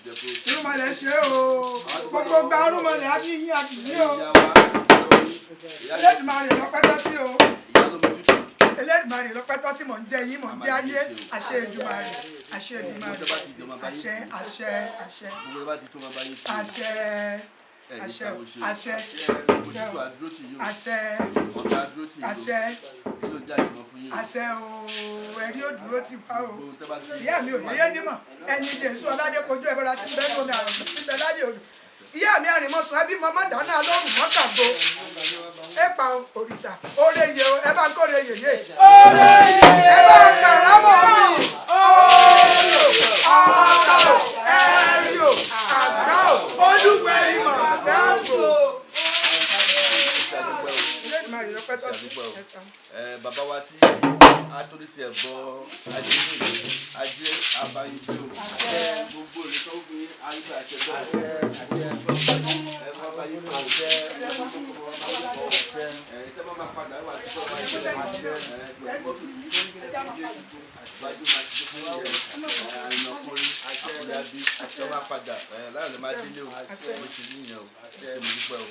Irúnmọlẹ̀ ṣe o. Gbogbo gba irúnmọlẹ̀ á ní yín àdìyí o. Elédùmarè lọ́pẹ́ tọ́ sí o. Elédùmarè lọ́pẹ́ tọ́ sí mò ń jẹ yín mò ń jẹ ayé. Àṣẹ Èdùmarè. Àṣẹ Èdùmarè. Àṣẹ àṣẹ àṣẹ. Àṣẹ. Àṣẹ àṣẹ àṣẹ àṣẹ àṣẹ o ẹ̀rí òdúró ti wá o ìyá mi ò yéyé nímọ̀ ẹni lè sún ọládé kojú ẹ bọ́lá tí ń bẹ́ ní omi àrùn tí ń bẹ láyé odò ìyá mi àrìnmọ́sùn ẹbí mọ́mọ́ dáná lọ́rùn mọ́kàgbó ẹ pa òrìṣà oore yẹ o ẹ bá ń kóre yèyé ẹ bá ń kàrà mọ́ mi ọ̀rọ̀ ẹ̀rí o àgbà o olúwẹ̀rí mọ̀ dáàbò. Bàbá wa tí atọ́rí tiẹ̀ bọ́ ajé abayíjú gbogbo olùkọ́ fún àyíká àtẹ̀bọ̀ ẹ̀fọ́ abayíjú tẹ́bọ̀ máa padà wà tí wọ́n máa yẹ àìnàkùnrin àkùrẹ́bí àtẹwà padà láàrin máa délé o mo sì níyàn o mo dúpẹ́ o.